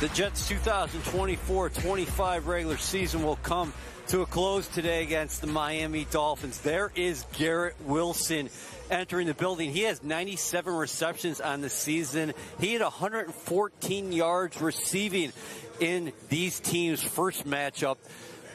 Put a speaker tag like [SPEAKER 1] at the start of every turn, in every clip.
[SPEAKER 1] The Jets' 2024-25 regular season will come to a close today against the Miami Dolphins. There is Garrett Wilson entering the building. He has 97 receptions on the season. He had 114 yards receiving in these teams' first matchup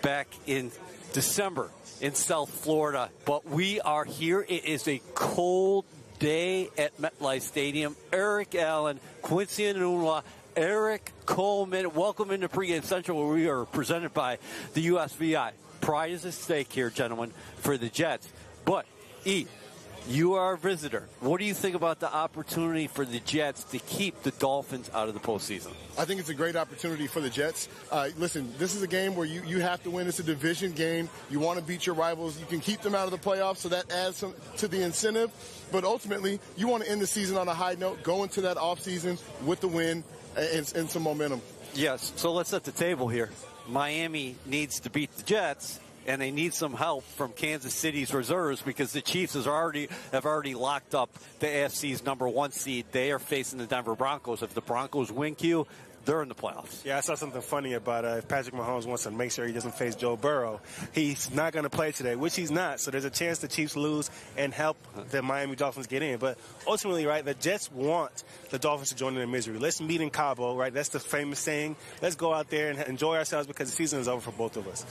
[SPEAKER 1] back in December in South Florida. But we are here. It is a cold day at MetLife Stadium. Eric Allen, Quincy Enunwa, Eric Coleman, welcome into Pregame Central, where we are presented by the USVI. Pride is at stake here, gentlemen, for the Jets. But, you are a visitor. What do you think about the opportunity for the Jets to keep the Dolphins out of the postseason?
[SPEAKER 2] I think it's a great opportunity for the Jets. Listen, this is a game where you have to win. It's a division game. You want to beat your rivals. You can keep them out of the playoffs, so that adds some to the incentive. But ultimately, you want to end the season on a high note, go into that offseason with the win and some momentum.
[SPEAKER 1] Yes, so let's set the table here. Miami needs to beat the Jets, and they need some help from Kansas City's reserves because the Chiefs have already locked up the AFC's number 1 seed. They are facing the Denver Broncos. If the Broncos win, they're in the playoffs.
[SPEAKER 3] Yeah, I saw something funny about if Patrick Mahomes wants to make sure he doesn't face Joe Burrow, he's not going to play today, which he's not. So there's a chance the Chiefs lose and help the Miami Dolphins get in. But ultimately, right, the Jets want the Dolphins to join in their misery. Let's meet in Cabo, right? That's the famous saying. Let's go out there and enjoy ourselves because the season is over for both of us.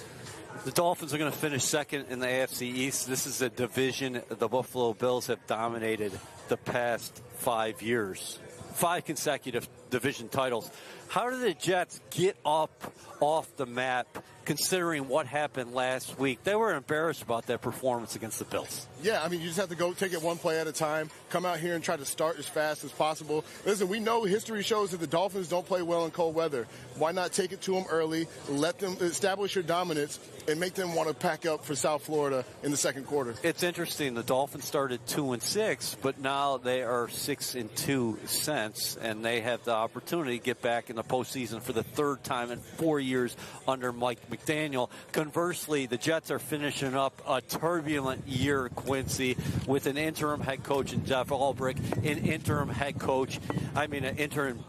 [SPEAKER 1] The Dolphins are going to finish second in the AFC East. This is a division the Buffalo Bills have dominated the past 5 years. 5 consecutive division titles. How did the Jets get up off the map considering what happened last week? They were embarrassed about that performance against the Bills.
[SPEAKER 2] Yeah, I mean, you just have to go take it one play at a time, come out here and try to start as fast as possible. Listen, we know history shows that the Dolphins don't play well in cold weather. Why not take it to them early, let them establish your dominance, and make them want to pack up for South Florida in the second quarter?
[SPEAKER 1] It's interesting. The Dolphins started 2-6, but now they are 6-2 since, and they have the opportunity to get back in the postseason for the 3rd time in 4 years under Mike McDaniel. Conversely, the Jets are finishing up a turbulent year, Quincy, with an interim head coach in Jeff Ulbrich, an interim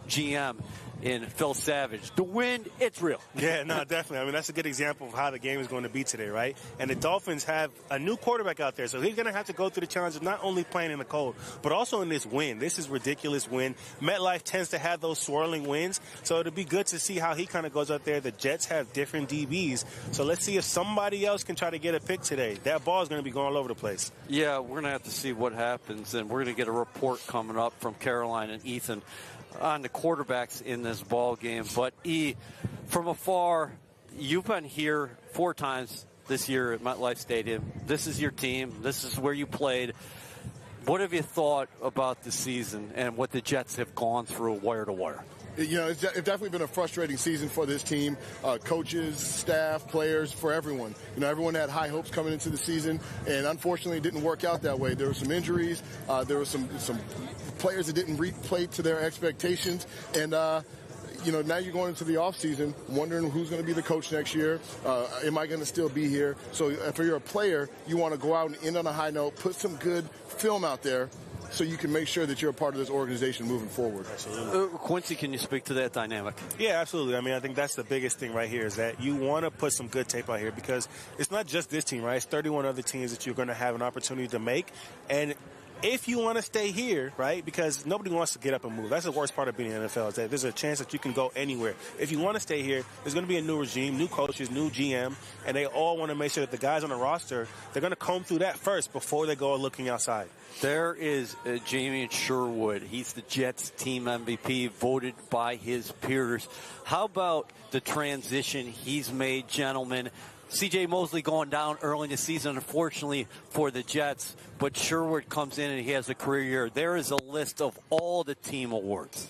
[SPEAKER 1] GM in Phil Savage. The wind, it's real.
[SPEAKER 3] Yeah, no, definitely. I mean, that's a good example of how the game is going to be today, right? And the Dolphins have a new quarterback out there, so he's going to have to go through the challenge of not only playing in the cold, but also in this wind. This is ridiculous wind. MetLife tends to have those swirling winds, so it'll be good to see how he kind of goes out there. The Jets have different DBs, so let's see if somebody else can try to get a pick today. That ball is going to be going all over the place.
[SPEAKER 1] Yeah, we're going to have to see what happens, and we're going to get a report coming up from Caroline and Ethan on the quarterbacks in this ball game. But from afar, you've been here 4 times this year at MetLife Stadium. This is your team. This is where you played. What have you thought about the season and what the Jets have gone through wire to wire?
[SPEAKER 2] You know, it's definitely been a frustrating season for this team, coaches, staff, players, for everyone. You know, everyone had high hopes coming into the season, and unfortunately it didn't work out that way. There were some injuries. There were some players that didn't play to their expectations, and you know, now you're going into the offseason wondering who's going to be the coach next year. Am I going to still be here? So if you're a player, you want to go out and end on a high note, put some good film out there, so you can make sure that you're a part of this organization moving forward.
[SPEAKER 3] Absolutely.
[SPEAKER 1] Quincy, can you speak to that dynamic?
[SPEAKER 3] Yeah, absolutely. I mean, I think that's the biggest thing right here is that you want to put some good tape out here because it's not just this team, right? It's 31 other teams that you're going to have an opportunity to make. And if you want to stay here, right, because nobody wants to get up and move. That's the worst part of being in the NFL is that there's a chance that you can go anywhere. If you want to stay here, there's going to be a new regime, new coaches, new GM, and they all want to make sure that the guys on the roster, they're going to comb through that first before they go looking outside.
[SPEAKER 1] There is Jamie Sherwood. He's the Jets team MVP, voted by his peers. How about the transition he's made, gentlemen? C.J. Mosley going down early in the season, unfortunately, for the Jets. But Sherwood comes in and he has a career year. There is a list of all the team awards.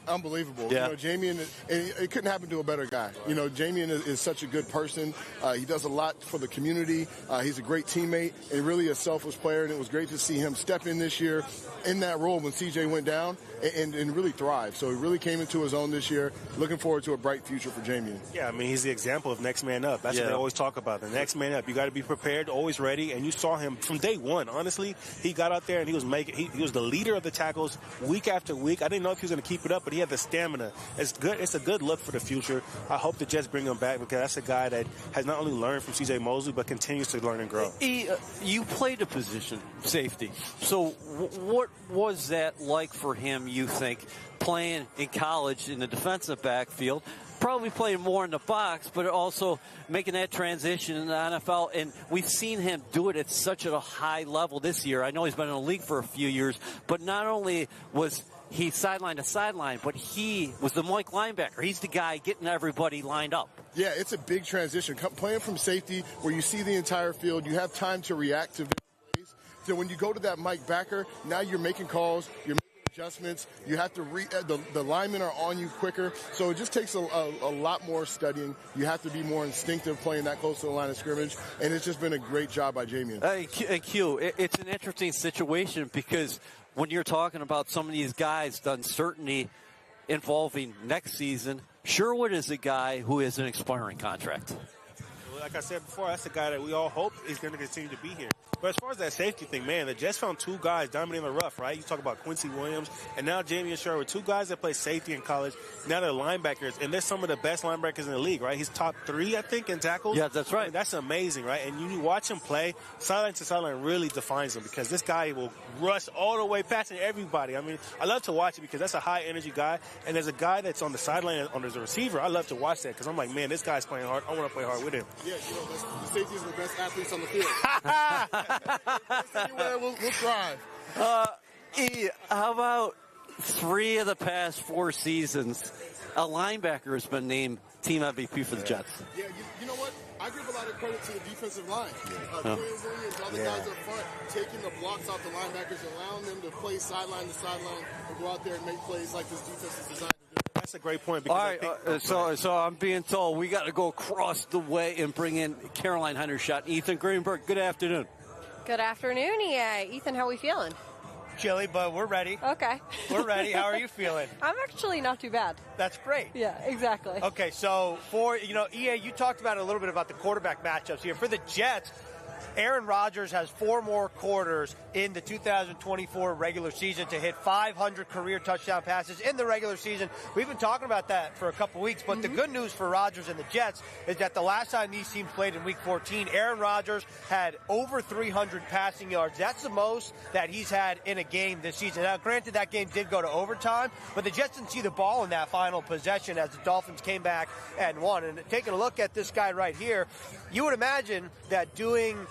[SPEAKER 2] Unbelievable.
[SPEAKER 1] Yeah.
[SPEAKER 2] You know, Jamie, it couldn't happen to a better guy. You know, Jamie is such a good person. He does a lot for the community. He's a great teammate and really a selfless player. And it was great to see him step in this year in that role when CJ went down and really thrive. So he really came into his own this year. Looking forward to a bright future for Jamie.
[SPEAKER 3] Yeah, I mean, he's the example of next man up. That's what they always talk about, the next man up. You got to be prepared, always ready. And you saw him from day one. Honestly, he got out there and he was the leader of the tackles week after week. I didn't know if he was going to keep it up, but but he had the stamina. It's good. It's a good look for the future. I hope the Jets bring him back because that's a guy that has not only learned from C.J. Mosley, but continues to learn and grow.
[SPEAKER 1] You played a position, safety. So what was that like for him, you think, playing in college in the defensive backfield? Probably playing more in the box, but also making that transition in the NFL. And we've seen him do it at such a high level this year. I know he's been in the league for a few years, but not only was he sideline to sideline, but he was the Mike linebacker. He's the guy getting everybody lined up.
[SPEAKER 2] Yeah, it's a big transition. Playing from safety where you see the entire field, you have time to react to plays. So when you go to that Mike backer, now you're making calls, you're making adjustments. You have to the linemen are on you quicker, so it just takes a lot more studying. You have to be more instinctive playing that close to the line of scrimmage, and it's just been a great job by Jamian.
[SPEAKER 1] Q, it's an interesting situation because when you're talking about some of these guys, the uncertainty involving next season, Sherwood is a guy who has an expiring contract.
[SPEAKER 3] Like I said before, that's the guy that we all hope is going to continue to be here. But as far as that safety thing, man, the Jets found two guys dominating the rough, right? You talk about Quincy Williams and now Jamie and Sherwood, two guys that play safety in college. Now they're linebackers, and they're some of the best linebackers in the league, right? He's top 3, I think, in tackles.
[SPEAKER 1] Yeah, that's right.
[SPEAKER 3] I mean, that's amazing, right? And you watch him play, sideline to sideline really defines him because this guy will rush all the way passing everybody. I mean, I love to watch it because that's a high-energy guy. And as a guy that's on the sideline as a receiver, I love to watch that because I'm like, man, this guy's playing hard. I want to play hard with him.
[SPEAKER 2] Yeah, the safeties are the best athletes on the field. Anywhere, we'll thrive.
[SPEAKER 1] How about 3 of the past 4 seasons, a linebacker has been named team MVP for the Jets?
[SPEAKER 2] Yeah, you know what? I give a lot of credit to the defensive line. Quinn Williams, all the guys up front, taking the blocks off the linebackers, allowing them to play sideline to sideline and go out there and make plays like this defense is designed to do.
[SPEAKER 3] That's a great point. Because
[SPEAKER 1] all right, so I'm being told we got to go across the way and bring in Caroline Huntershot. Ethan Greenberg, good afternoon.
[SPEAKER 4] Good afternoon, EA. Ethan, how are we feeling?
[SPEAKER 5] Chilly, but we're ready.
[SPEAKER 4] Okay.
[SPEAKER 5] We're ready. How are you feeling?
[SPEAKER 4] I'm actually not too bad.
[SPEAKER 5] That's great.
[SPEAKER 4] Yeah, exactly.
[SPEAKER 5] Okay, so for, EA, you talked about it a little bit about the quarterback matchups here. For the Jets, Aaron Rodgers has 4 more quarters in the 2024 regular season to hit 500 career touchdown passes in the regular season. We've been talking about that for a couple weeks, but the good news for Rodgers and the Jets is that the last time these teams played in Week 14, Aaron Rodgers had over 300 passing yards. That's the most that he's had in a game this season. Now, granted, that game did go to overtime, but the Jets didn't see the ball in that final possession as the Dolphins came back and won. And taking a look at this guy right here, you would imagine that achieving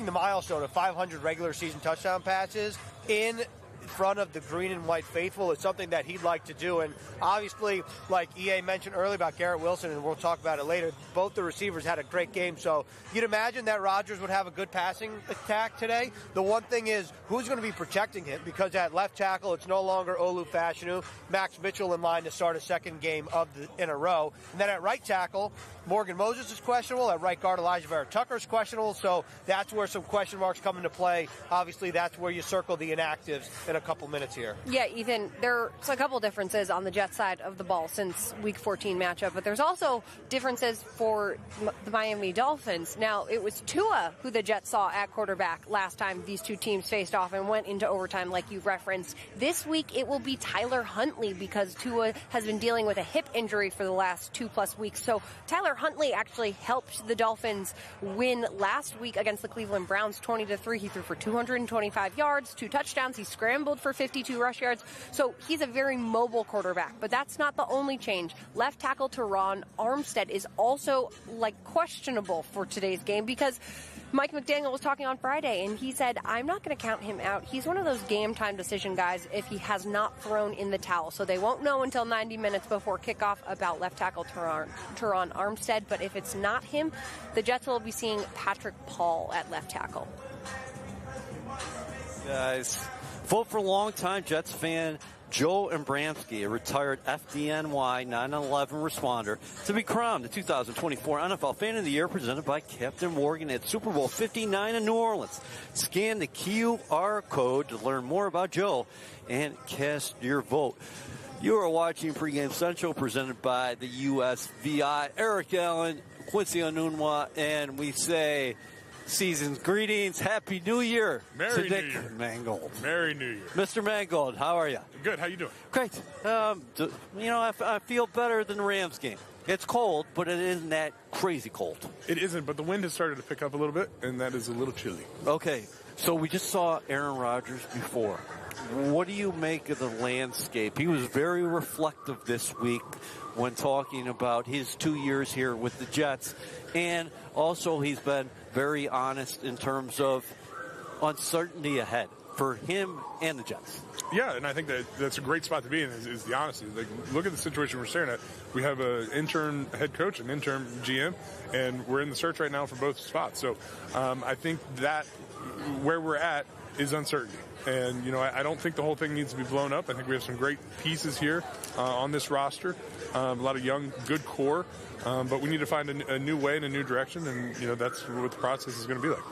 [SPEAKER 5] the milestone of 500 regular season touchdown passes in front of the green and white faithful is something that he'd like to do. And obviously, like EA mentioned earlier about Garrett Wilson, and we'll talk about it later, both the receivers had a great game. So you'd imagine that Rodgers would have a good passing attack today. The one thing is, who's going to be protecting him? Because at left tackle, it's no longer Olu Fashanu. Max Mitchell in line to start a second game in a row. And then at right tackle, Morgan Moses is questionable. At right guard, Elijah Vera Tucker is questionable. So that's where some question marks come into play. Obviously, that's where you circle the inactives in a couple minutes here.
[SPEAKER 4] Yeah, Ethan, there's a couple differences on the Jets side of the ball since Week 14 matchup, but there's also differences for the Miami Dolphins. Now, it was Tua who the Jets saw at quarterback last time these two teams faced off and went into overtime like you referenced. This week, it will be Tyler Huntley because Tua has been dealing with a hip injury for the last 2+ weeks. So Tyler Huntley actually helped the Dolphins win last week against the Cleveland Browns 20-3. He threw for 225 yards, 2 touchdowns. He scrambled for 52 rush yards. So he's a very mobile quarterback, but that's not the only change. Left tackle Teron Armstead is also questionable for today's game because Mike McDaniel was talking on Friday and he said, I'm not going to count him out. He's one of those game time decision guys if he has not thrown in the towel. So they won't know until 90 minutes before kickoff about left tackle Teron Armstead. But if it's not him, the Jets will be seeing Patrick Paul at left tackle.
[SPEAKER 1] Guys, vote for longtime Jets fan Joe Abramsky, a retired FDNY 9/11 responder, to be crowned the 2024 NFL Fan of the Year presented by Captain Morgan at Super Bowl 59 in New Orleans. Scan the QR code to learn more about Joe and cast your vote. You are watching Pregame Central presented by the USVI. Eric Allen, Quincy Onunwa, and we say season's greetings. Happy New Year
[SPEAKER 6] Merry
[SPEAKER 1] to
[SPEAKER 6] New
[SPEAKER 1] Nick
[SPEAKER 6] Year.
[SPEAKER 1] Mangold.
[SPEAKER 6] Merry New Year.
[SPEAKER 1] Mr. Mangold, how are you?
[SPEAKER 6] Good. How you doing?
[SPEAKER 1] Great. I feel better than the Rams game. It's cold, but it isn't that crazy cold.
[SPEAKER 6] It isn't, but the wind has started to pick up a little bit, and that is a little chilly.
[SPEAKER 1] Okay, so we just saw Aaron Rodgers before. What do you make of the landscape? He was very reflective this week when talking about his 2 years here with the Jets, and also he's been very honest in terms of uncertainty ahead for him and the Jets.
[SPEAKER 6] Yeah, and I think that's a great spot to be in is the honesty. Like, look at the situation we're staring at. We have an intern head coach, an intern GM, and we're in the search right now for both spots. So I think that where we're at is uncertainty. And, I don't think the whole thing needs to be blown up. I think we have some great pieces here on this roster, a lot of young, good core, but we need to find a new way and a new direction, and, that's what the process is going to be like.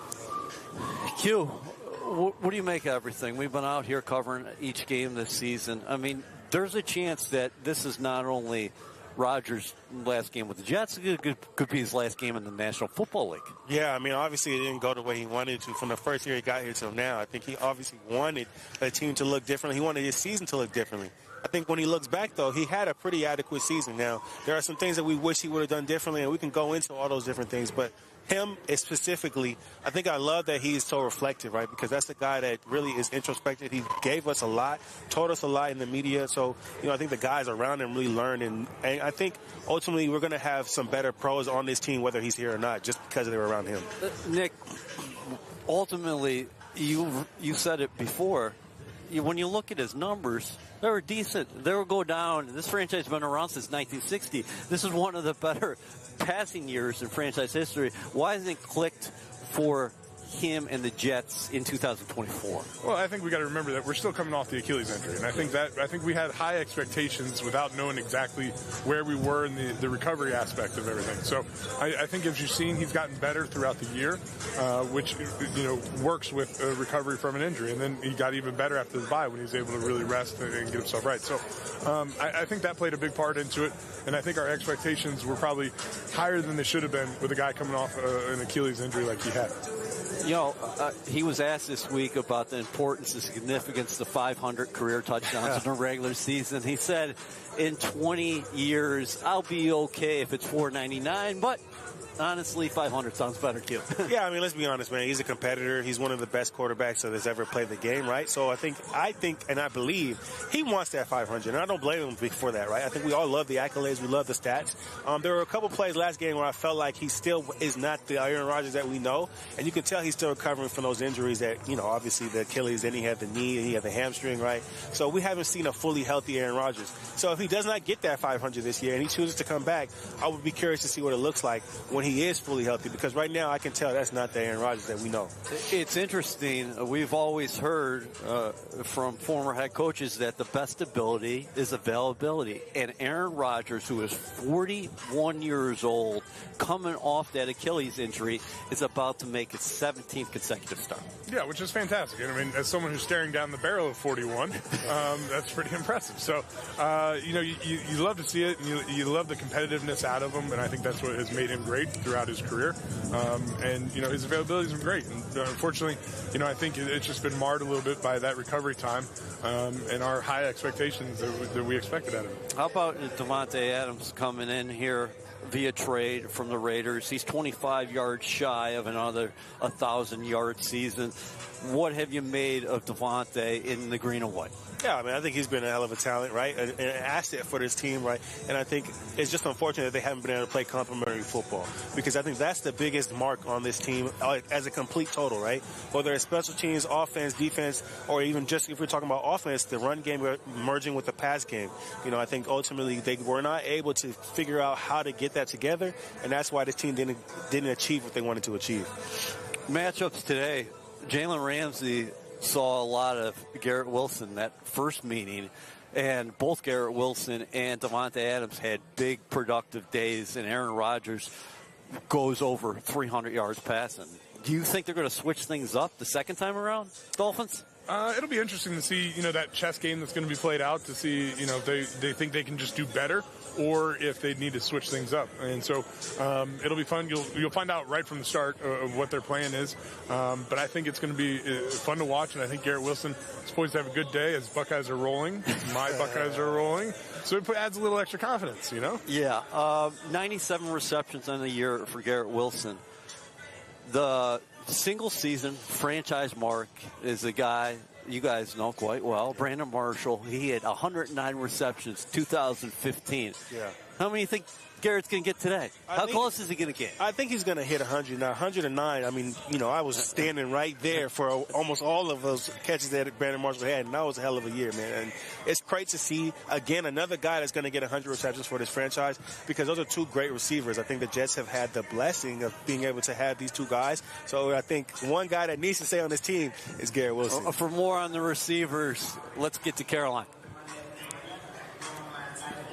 [SPEAKER 1] Q, what do you make of everything? We've been out here covering each game this season. I mean, there's a chance that this is not only Rodgers' last game with the Jets, it could be his last game in the National Football League.
[SPEAKER 3] Yeah, I mean, obviously it didn't go the way he wanted to from the first year he got here till now. I think he obviously wanted a team to look differently. He wanted his season to look differently. I think when he looks back, though, he had a pretty adequate season. Now, there are some things that we wish he would have done differently, and we can go into all those different things, but him specifically, I think I love that he's so reflective, right? Because that's the guy that really is introspective. He gave us a lot, told us a lot in the media. So, I think the guys around him really learned. And I think ultimately we're going to have some better pros on this team, whether he's here or not, just because they were around him.
[SPEAKER 1] Nick, ultimately, you said it before. When you look at his numbers, they were decent. They will go down. This franchise has been around since 1960. This is one of the better passing years in franchise history. Why hasn't it clicked for him and the Jets in 2024?
[SPEAKER 6] Well, I think we got to remember that we're still coming off the Achilles injury, and I think we had high expectations without knowing exactly where we were in the recovery aspect of everything. So I think, as you've seen, he's gotten better throughout the year, which works with recovery from an injury, and then he got even better after the bye when he was able to really rest and get himself right. So I think that played a big part into it, and I think our expectations were probably higher than they should have been with a guy coming off an Achilles injury like he had.
[SPEAKER 1] He was asked this week about the importance and significance of the 500 career touchdowns in a regular season. He said, in 20 years, I'll be okay if it's 499, but honestly, 500 sounds better, too.
[SPEAKER 3] Yeah, I mean, let's be honest, man. He's a competitor. He's one of the best quarterbacks that has ever played the game, right? So I think, and I believe he wants that 500, and I don't blame him for that, right? I think we all love the accolades. We love the stats. There were a couple plays last game where I felt like he still is not the Aaron Rodgers that we know, and you can tell he's still recovering from those injuries that, obviously the Achilles, then he had the knee, and he had the hamstring, right? So we haven't seen a fully healthy Aaron Rodgers. So if he does not get that 500 this year and he chooses to come back, I would be curious to see what it looks like when he is fully healthy, because right now I can tell that's not the Aaron Rodgers that we know.
[SPEAKER 1] It's interesting. We've always heard from former head coaches that the best ability is availability. And Aaron Rodgers, who is 41 years old, coming off that Achilles injury, is about to make his 17th consecutive start.
[SPEAKER 6] Yeah, which is fantastic. I mean, as someone who's staring down the barrel of 41, that's pretty impressive. So, you love to see it, and you love the competitiveness out of him, and I think that's what has made him great throughout his career. And his availability has been great. And unfortunately, I think it's just been marred a little bit by that recovery time and our high expectations that we expected out of him.
[SPEAKER 1] How about Davante Adams coming in here via trade from the Raiders? He's 25 yards shy of another 1,000-yard season. What have you made of Davante in the green and white?
[SPEAKER 3] Yeah, I mean, I think he's been a hell of a talent, right? An asset for this team, right? And I think it's just unfortunate that they haven't been able to play complementary football, because I think that's the biggest mark on this team as a complete total, right? Whether it's special teams, offense, defense, or even just if we're talking about offense, the run game merging with the pass game. I think ultimately they were not able to figure out how to get that together, and that's why this team didn't achieve what they wanted to achieve.
[SPEAKER 1] Matchups today. Jalen Ramsey saw a lot of Garrett Wilson that first meeting, and both Garrett Wilson and Davante Adams had big productive days, and Aaron Rodgers goes over 300 yards passing. Do you think they're going to switch things up the second time around, Dolphins?
[SPEAKER 6] It'll be interesting to see, that chess game that's going to be played out to see, if they think they can just do better or if they need to switch things up. And so it'll be fun. You'll find out right from the start of what their plan is. But I think it's going to be fun to watch, and I think Garrett Wilson is poised to have a good day as Buckeyes are rolling. My Buckeyes are rolling. So it adds a little extra confidence,
[SPEAKER 1] Yeah. 97 receptions on the year for Garrett Wilson. The single season franchise mark is a guy you guys know quite well, Brandon Marshall. He had 109 receptions, 2015.
[SPEAKER 3] Yeah.
[SPEAKER 1] How many do you think Garrett's going to get today? How close is he going to get?
[SPEAKER 3] I think he's going to hit 100. Now, 109, I mean, I was standing right there for almost all of those catches that Brandon Marshall had, and that was a hell of a year, man. And it's great to see, again, another guy that's going to get 100 receptions for this franchise, because those are two great receivers. I think the Jets have had the blessing of being able to have these two guys. So I think one guy that needs to stay on this team is Garrett Wilson.
[SPEAKER 1] For more on the receivers, let's get to Caroline.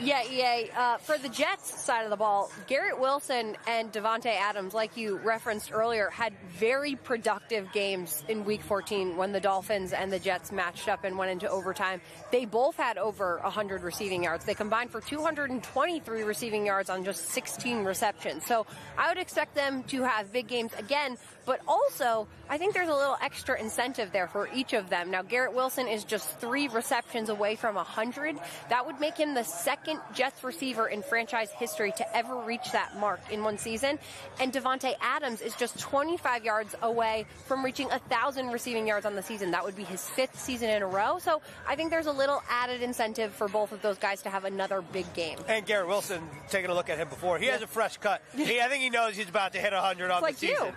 [SPEAKER 4] Yeah, EA. For the Jets side of the ball, Garrett Wilson and Davante Adams, like you referenced earlier, had very productive games in Week 14 when the Dolphins and the Jets matched up and went into overtime. They both had over 100 receiving yards. They combined for 223 receiving yards on just 16 receptions. So I would expect them to have big games again, but also I think there's a little extra incentive there for each of them. Now, Garrett Wilson is just 3 receptions away from 100. That would make him the second Jets receiver in franchise history to ever reach that mark in one season. And Davante Adams is just 25 yards away from reaching 1,000 receiving yards on the season. That would be his 5th season in a row. So I think there's a little added incentive for both of those guys to have another big game.
[SPEAKER 5] And Garrett Wilson, taking a look at him before, he has a fresh cut. I think he knows he's about to hit 100 on the season.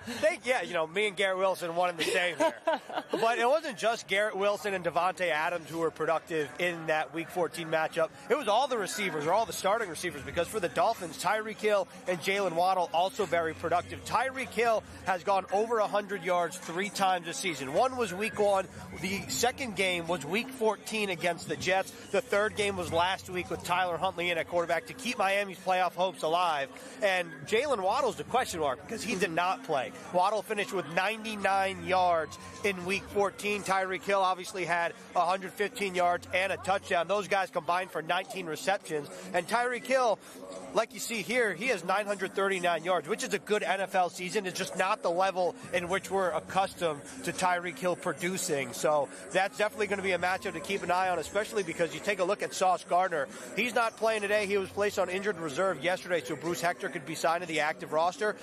[SPEAKER 5] Me and Garrett Wilson, one and the same here. But it wasn't just Garrett Wilson and Davante Adams who were productive in that Week 14 matchup. It was all the receivers, or all the starting receivers, because for the Dolphins, Tyreek Hill and Jalen Waddle also very productive. Tyreek Hill has gone over 100 yards 3 times this season. One was Week 1. The second game was Week 14 against the Jets. The third game was last week with Tyler Huntley in at quarterback to keep Miami's playoff hopes alive. And Jalen Waddle's the question mark because he did not play. Waddle finished with 99 yards in Week 14. Tyreek Hill obviously had 115 yards and a touchdown. Those guys combined for 19 receptions. And Tyreek Hill, like you see here, he has 939 yards, which is a good NFL season. It's just not the level in which we're accustomed to Tyreek Hill producing. So that's definitely going to be a matchup to keep an eye on, especially because you take a look at Sauce Gardner. He's not playing today. He was placed on injured reserve yesterday, so Bruce Hector could be signed to the active roster.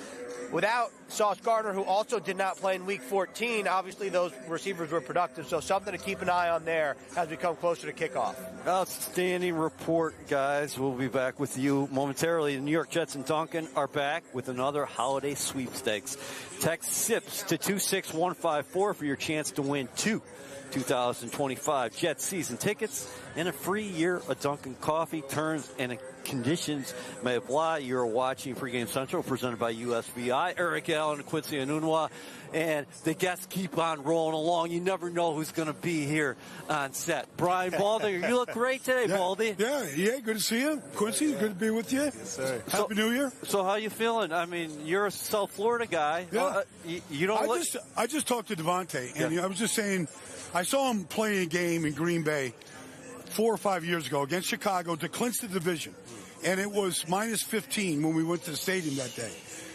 [SPEAKER 5] Without Sauce Gardner, who also did not play in Week 14, obviously those receivers were productive, so something to keep an eye on there as we come closer to kickoff.
[SPEAKER 1] Outstanding report, guys. We'll be back with you momentarily. The New York Jets and Duncan are back with another holiday sweepstakes. Text SIPS to 26154 for your chance to win 2 2025 Jets season tickets and a free year of Dunkin' coffee. Terms and conditions may apply. You're watching Pregame Central, presented by USVI. Eric Allen and Quincy Anunwa. And the guests keep on rolling along. You never know who's going to be here on set. Brian Baldinger, you look great today, Baldy.
[SPEAKER 7] Yeah, good to see you. Quincy, good to be with you.
[SPEAKER 3] Yes, sir.
[SPEAKER 7] Happy New Year.
[SPEAKER 1] So how you feeling? I mean, you're a South Florida guy.
[SPEAKER 7] Yeah.
[SPEAKER 1] You don't look...
[SPEAKER 7] I just talked to Davante, and I was just saying, I saw him play a game in Green Bay 4 or 5 years ago against Chicago to clinch the division. And it was minus 15 when we went to the stadium that day.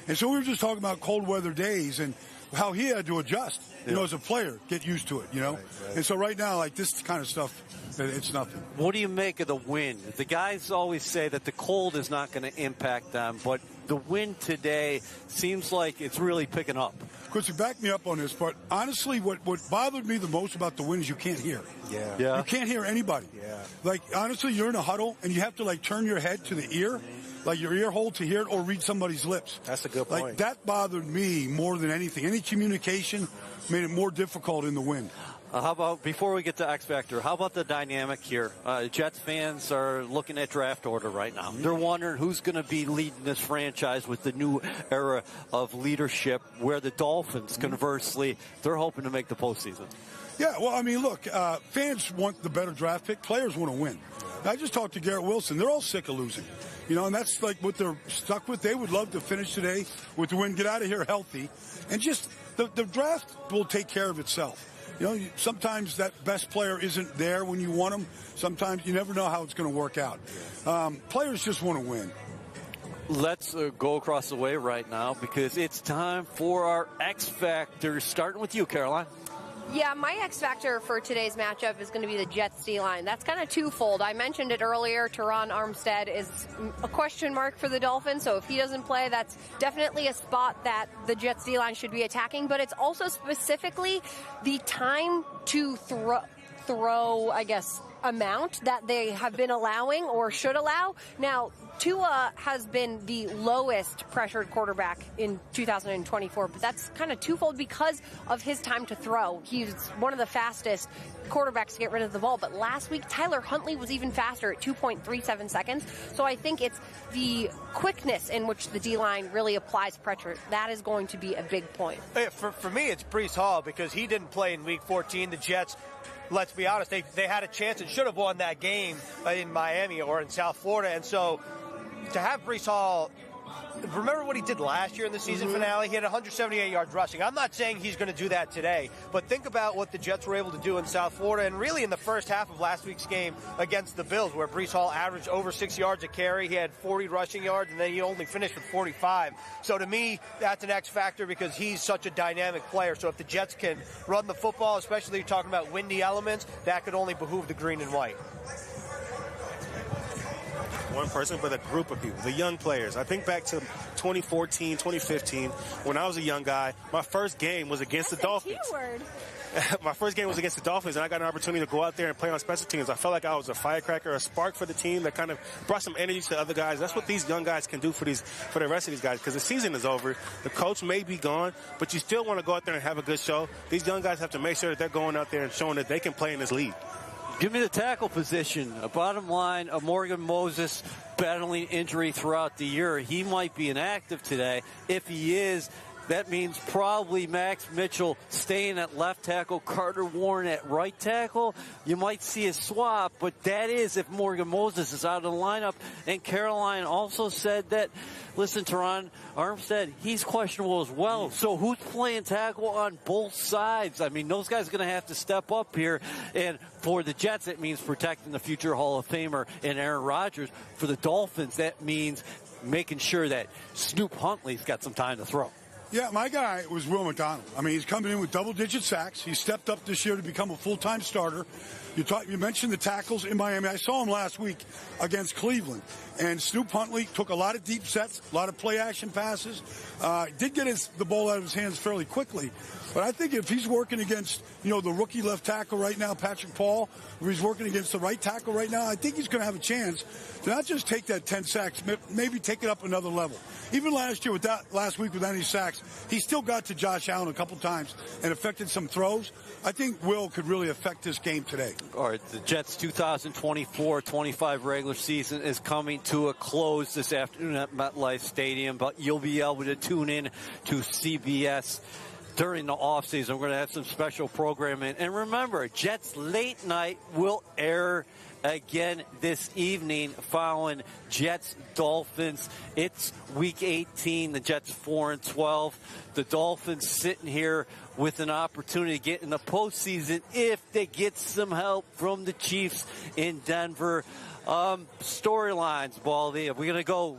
[SPEAKER 7] And so we were just talking about cold weather days and how he had to adjust, as a player, get used to it, Right. And so right now, like this kind of stuff, it's nothing.
[SPEAKER 1] What do you make of the wind? The guys always say that the cold is not going to impact them, but the wind today seems like it's really picking up.
[SPEAKER 7] Quincy, back me up on this, but honestly, what bothered me the most about the wind is you can't hear.
[SPEAKER 3] Yeah.
[SPEAKER 7] You can't hear anybody.
[SPEAKER 3] Yeah.
[SPEAKER 7] Like, honestly, you're in a huddle, and you have to, turn your head to the ear, like your ear hole to hear it, or read somebody's lips.
[SPEAKER 3] That's a good point.
[SPEAKER 7] Like, that bothered me more than anything. Any communication made it more difficult in the wind.
[SPEAKER 1] How about, before we get to X Factor, how about the dynamic here? Jets fans are looking at draft order right now. They're wondering who's going to be leading this franchise with the new era of leadership, where the Dolphins, conversely, they're hoping to make the postseason.
[SPEAKER 7] Yeah, well, I mean, look, fans want the better draft pick. Players want to win. I just talked to Garrett Wilson. They're all sick of losing. And that's like what they're stuck with. They would love to finish today with the win, get out of here healthy. And just the draft will take care of itself. sometimes that best player isn't there when you want him. Sometimes you never know how it's going to work out. Players just want to win.
[SPEAKER 1] Let's go across the way right now because it's time for our X Factor, starting with you, Caroline.
[SPEAKER 4] Yeah, my X factor for today's matchup is going to be the Jets D-line. That's kind of twofold. I mentioned it earlier. Teron Armstead is a question mark for the Dolphins, so if he doesn't play, that's definitely a spot that the Jets D-line should be attacking. But it's also specifically the time to throw, I guess, amount that they have been allowing or should allow. Now, Tua has been the lowest pressured quarterback in 2024, but that's kind of twofold because of his time to throw. He's one of the fastest quarterbacks to get rid of the ball, but last week Tyler Huntley was even faster at 2.37 seconds. So I think it's the quickness in which the D-line really applies pressure. That is going to be a big point.
[SPEAKER 5] For me, it's Breece Hall because he didn't play in Week 14. The Jets, let's be honest, they had a chance and should have won that game in Miami or in South Florida. And so to have Breece Hall, remember what he did last year in the season finale? He had 178 yards rushing. I'm not saying he's going to do that today, but think about what the Jets were able to do in South Florida and really in the first half of last week's game against the Bills, where Breece Hall averaged over 6 yards a carry. He had 40 rushing yards, and then he only finished with 45. So to me, that's an X factor because he's such a dynamic player. So if the Jets can run the football, especially talking about windy elements, that could only behoove the green and white.
[SPEAKER 3] One person, but a group of people, the young players. I think back to 2014, 2015, when I was a young guy, my first game was against the Dolphins. My first game was against the Dolphins, and I got an opportunity to go out there and play on special teams. I felt like I was a firecracker, a spark for the team that kind of brought some energy to other guys. That's what these young guys can do for the rest of these guys, because the season is over. The coach may be gone, but you still want to go out there and have a good show. These young guys have to make sure that they're going out there and showing that they can play in this league.
[SPEAKER 1] Give me the tackle position. Bottom line, Morgan Moses battling injury throughout the year. He might be inactive today. If he is, that means probably Max Mitchell staying at left tackle, Carter Warren at right tackle. You might see a swap, but that is if Morgan Moses is out of the lineup. And Caroline also said that, listen, Teron Armstead, he's questionable as well. So who's playing tackle on both sides? I mean, those guys are going to have to step up here. And for the Jets, it means protecting the future Hall of Famer and Aaron Rodgers. For the Dolphins, that means making sure that Snoop Huntley's got some time to throw.
[SPEAKER 7] Yeah, my guy was Will McDonald. I mean, he's coming in with double-digit sacks. He stepped up this year to become a full-time starter. You mentioned the tackles in Miami. I saw him last week against Cleveland. And Snoop Huntley took a lot of deep sets, a lot of play-action passes. Did get the ball out of his hands fairly quickly. But I think if he's working against, the rookie left tackle right now, Patrick Paul, or he's working against the right tackle right now, I think he's going to have a chance to not just take that 10 sacks, maybe take it up another level. Even last week with any sacks, he still got to Josh Allen a couple times and affected some throws. I think Will could really affect this game today.
[SPEAKER 1] All right, the Jets' 2024-25 regular season is coming to a close this afternoon at MetLife Stadium, but you'll be able to tune in to CBS during the offseason. We're going to have some special programming. And remember, Jets Late Night will air again this evening following Jets Dolphins. It's week 18. The Jets 4-12. The Dolphins sitting here with an opportunity to get in the postseason if they get some help from the Chiefs in Denver. Storylines, Baldy. We're gonna go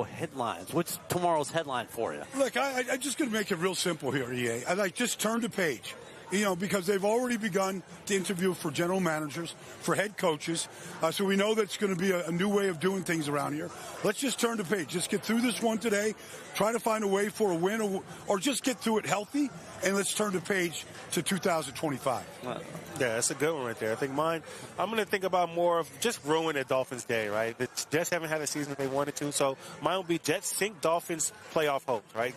[SPEAKER 1] headlines. What's tomorrow's headline for you?
[SPEAKER 7] Look, I'm just gonna make it real simple here, EA. Just turn the page. Because they've already begun to interview for general managers, for head coaches. So we know that's going to be a new way of doing things around here. Let's just turn the page. Just get through this one today. Try to find a way for a win or just get through it healthy. And let's turn the page to 2025.
[SPEAKER 3] Yeah, that's a good one right there. I think I'm going to think about more of just ruin a Dolphins day, right? The Jets haven't had a season they wanted to. So mine will be Jets sink Dolphins playoff hopes, right?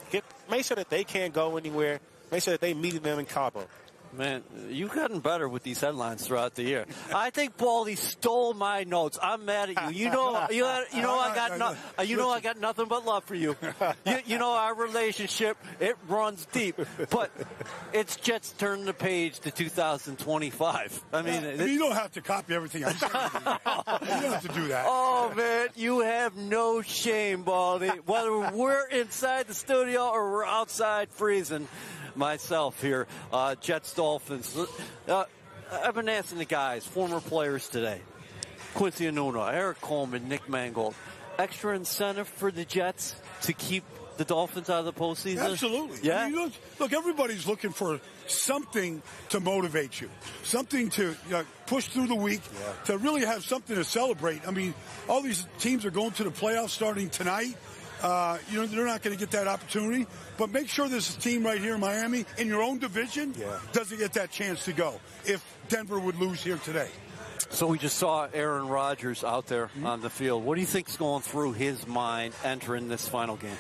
[SPEAKER 3] Make sure that they can't go anywhere. Make sure that they meet them in Cabo.
[SPEAKER 1] Man, you've gotten better with these headlines throughout the year. I think Baldy stole my notes. I'm mad at you. I got nothing but love for you. Our relationship, it runs deep. But it's Jets turning the page to 2025. I mean,
[SPEAKER 7] you don't have to copy everything I'm saying. You don't have to do that.
[SPEAKER 1] Oh man, you have no shame, Baldy. Whether we're inside the studio or we're outside freezing. myself here. Jets, Dolphins. I've been asking the guys, former players today. Quincy Enunwa, Eric Coleman, Nick Mangold. Extra incentive for the Jets to keep the Dolphins out of the postseason?
[SPEAKER 7] Absolutely.
[SPEAKER 1] Yeah.
[SPEAKER 7] I mean, look, everybody's looking for something to motivate you, something to push through the week, to really have something to celebrate. I mean, all these teams are going to the playoffs starting tonight. They're not going to get that opportunity. But make sure this team right here in Miami, in your own division, doesn't get that chance to go if Denver would lose here today.
[SPEAKER 1] So we just saw Aaron Rodgers out there on the field. What do you think's going through his mind entering this final game?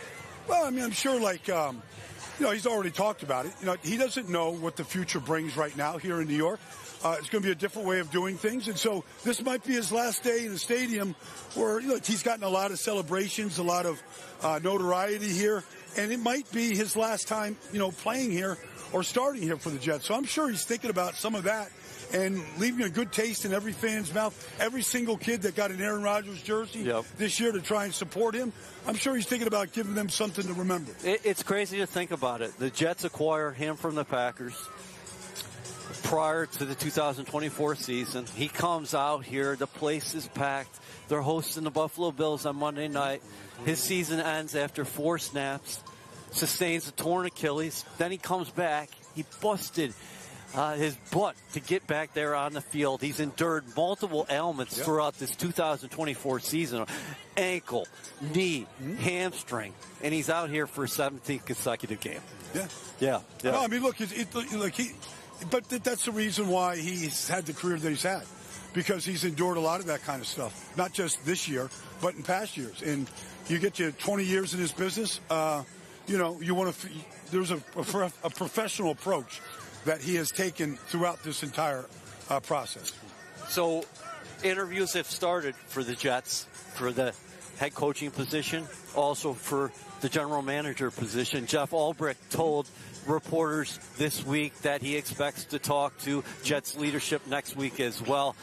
[SPEAKER 7] Well, I mean, I'm sure, he's already talked about it. He doesn't know what the future brings right now here in New York. It's going to be a different way of doing things. And so this might be his last day in the stadium where, he's gotten a lot of celebrations, a lot of notoriety here. And it might be his last time, playing here or starting here for the Jets. So I'm sure he's thinking about some of that and leaving a good taste in every fan's mouth. Every single kid that got an Aaron Rodgers jersey this year to try and support him, I'm sure he's thinking about giving them something to remember.
[SPEAKER 1] It's crazy to think about it. The Jets acquire him from the Packers prior to the 2024 season. He comes out here. The place is packed. They're hosting the Buffalo Bills on Monday night. His season ends after 4 snaps, sustains a torn Achilles. Then he comes back. He busted his butt to get back there on the field. He's endured multiple ailments throughout this 2024 season. Ankle, knee, hamstring. And he's out here for a 17th consecutive game. Yeah.
[SPEAKER 7] No, I mean, look, but that's the reason why he's had the career that he's had. Because he's endured a lot of that kind of stuff. Not just this year, but in past years. And you get to 20 years in this business, you want to, there's a professional approach that he has taken throughout this entire process.
[SPEAKER 1] So interviews have started for the Jets for the head coaching position, also for the general manager position. Jeff Albrecht told reporters this week that he expects to talk to Jets leadership next week as well.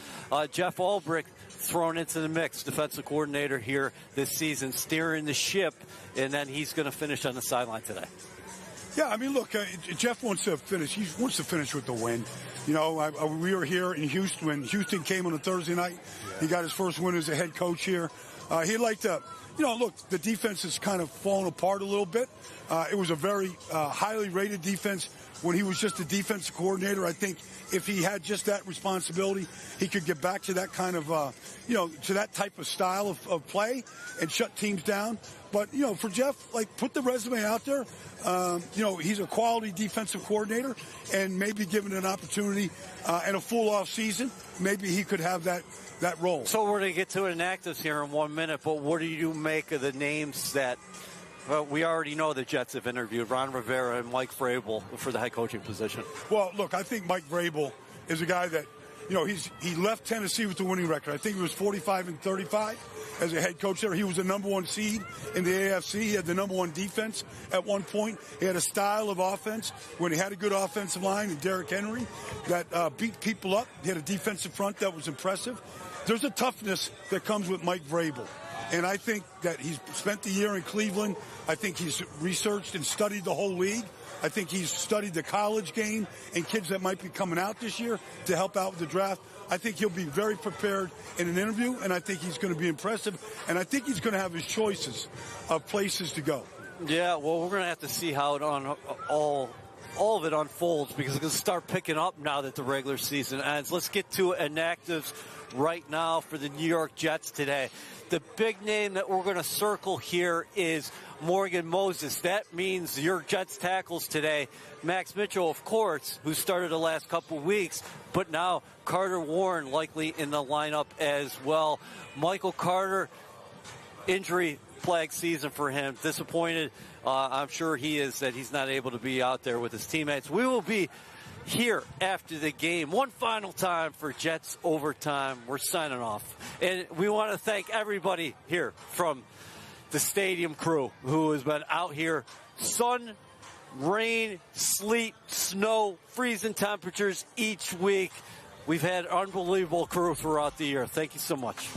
[SPEAKER 1] Jeff Albrecht thrown into the mix, defensive coordinator here this season, steering the ship, and then he's going to finish on the sideline today.
[SPEAKER 7] Yeah, I mean, look, Jeff wants to finish. He wants to finish with the win. We were here in Houston when Houston came on a Thursday night. He got his first win as a head coach here. He'd like to, look, the defense has kind of fallen apart a little bit. It was a very highly rated defense when he was just a defensive coordinator. I think if he had just that responsibility, he could get back to that kind of, to that type of style of play and shut teams down. But, for Jeff, put the resume out there. He's a quality defensive coordinator, and maybe given an opportunity and a full off season, maybe he could have that role.
[SPEAKER 1] So we're going to get to Inactives here in 1 minute, but what do you make of the names that we already know the Jets have interviewed, Ron Rivera and Mike Vrabel for the head coaching position?
[SPEAKER 7] Well, look, I think Mike Vrabel is a guy that, he left Tennessee with the winning record. I think he was 45-35 as a head coach there. He was the number 1 seed in the AFC. He had the number 1 defense at one point. He had a style of offense when he had a good offensive line and Derrick Henry that beat people up. He had a defensive front that was impressive. There's a toughness that comes with Mike Vrabel. And I think that he's spent the year in Cleveland. I think he's researched and studied the whole league. I think he's studied the college game and kids that might be coming out this year to help out with the draft. I think he'll be very prepared in an interview, and I think he's going to be impressive. And I think he's going to have his choices of places to go.
[SPEAKER 1] Yeah, well, we're going to have to see how it all of it unfolds, because it's going to start picking up now that the regular season ends. Let's get to Inactives right now for the New York Jets today. The big name that we're going to circle here is Morgan Moses. That means your Jets tackles today. Max Mitchell, of course, who started the last couple weeks, but now Carter Warren likely in the lineup as well. Michael Carter, injury-plagued season for him. Disappointed, I'm sure he is, that he's not able to be out there with his teammates. We will be here after the game. One final time for Jets Overtime. We're signing off. And we want to thank everybody here from the stadium crew who has been out here. Sun, rain, sleet, snow, freezing temperatures each week. We've had unbelievable crew throughout the year. Thank you so much.